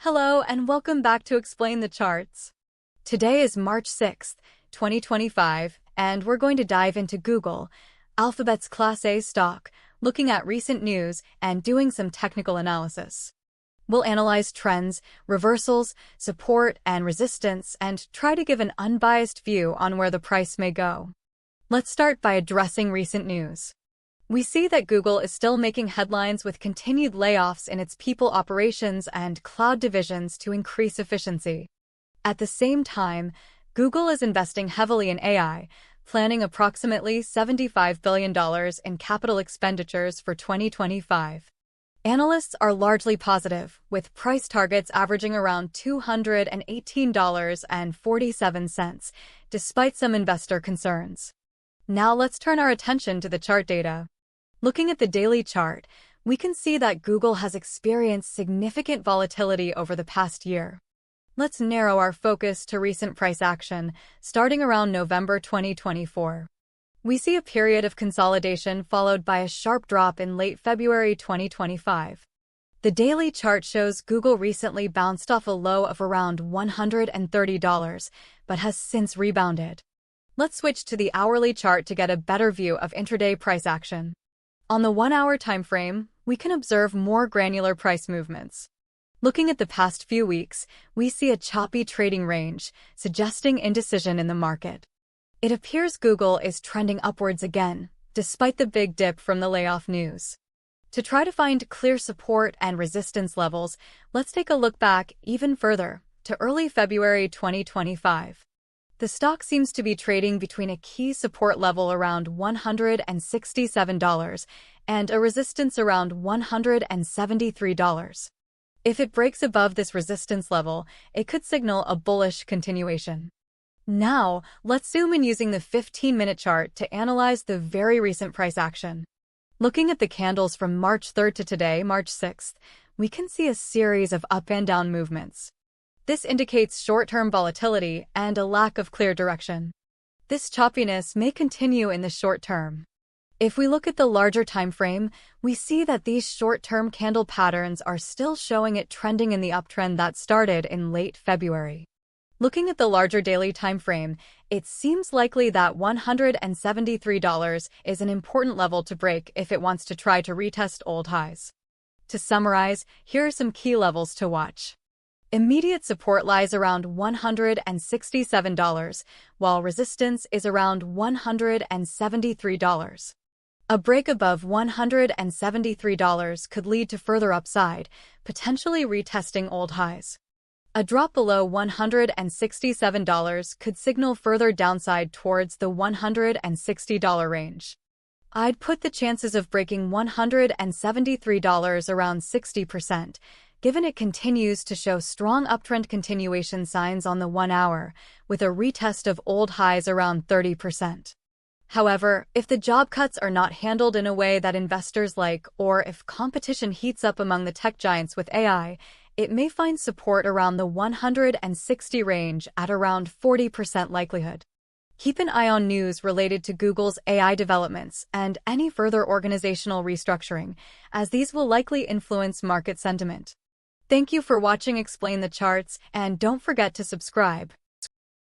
Hello and welcome back to Explain the Charts. Today is March 6th, 2025, and we're going to dive into Google, Alphabet's Class A stock, looking at recent news and doing some technical analysis. We'll analyze trends, reversals, support, and resistance, and try to give an unbiased view on where the price may go. Let's start by addressing recent news. We see that Google is still making headlines with continued layoffs in its people operations and cloud divisions to increase efficiency. At the same time, Google is investing heavily in AI, planning approximately $75 billion in capital expenditures for 2025. Analysts are largely positive, with price targets averaging around $218.47, despite some investor concerns. Now let's turn our attention to the chart data. Looking at the daily chart, we can see that Google has experienced significant volatility over the past year. Let's narrow our focus to recent price action, starting around November 2024. We see a period of consolidation followed by a sharp drop in late February 2025. The daily chart shows Google recently bounced off a low of around $130, but has since rebounded. Let's switch to the hourly chart to get a better view of intraday price action. On the 1-hour time frame, we can observe more granular price movements. Looking at the past few weeks, we see a choppy trading range, suggesting indecision in the market. It appears Google is trending upwards again, despite the big dip from the layoff news. To try to find clear support and resistance levels, let's take a look back even further, to early February 2025. The stock seems to be trading between a key support level around $167 and a resistance around $173. If it breaks above this resistance level, it could signal a bullish continuation. Now, let's zoom in using the 15-minute chart to analyze the very recent price action. Looking at the candles from March 3rd to today, March 6th, we can see a series of up and down movements. This indicates short-term volatility and a lack of clear direction. This choppiness may continue in the short term. If we look at the larger time frame, we see that these short-term candle patterns are still showing it trending in the uptrend that started in late February. Looking at the larger daily time frame, it seems likely that $173 is an important level to break if it wants to try to retest old highs. To summarize, here are some key levels to watch. Immediate support lies around $167, while resistance is around $173. A break above $173 could lead to further upside, potentially retesting old highs. A drop below $167 could signal further downside towards the $160 range. I'd put the chances of breaking $173 around 60%. Given it continues to show strong uptrend continuation signs on the 1 hour, with a retest of old highs around 30%. However, if the job cuts are not handled in a way that investors like, or if competition heats up among the tech giants with AI, it may find support around the 160 range at around 40% likelihood. Keep an eye on news related to Google's AI developments and any further organizational restructuring, as these will likely influence market sentiment. Thank you for watching Explain the Charts, and don't forget to subscribe.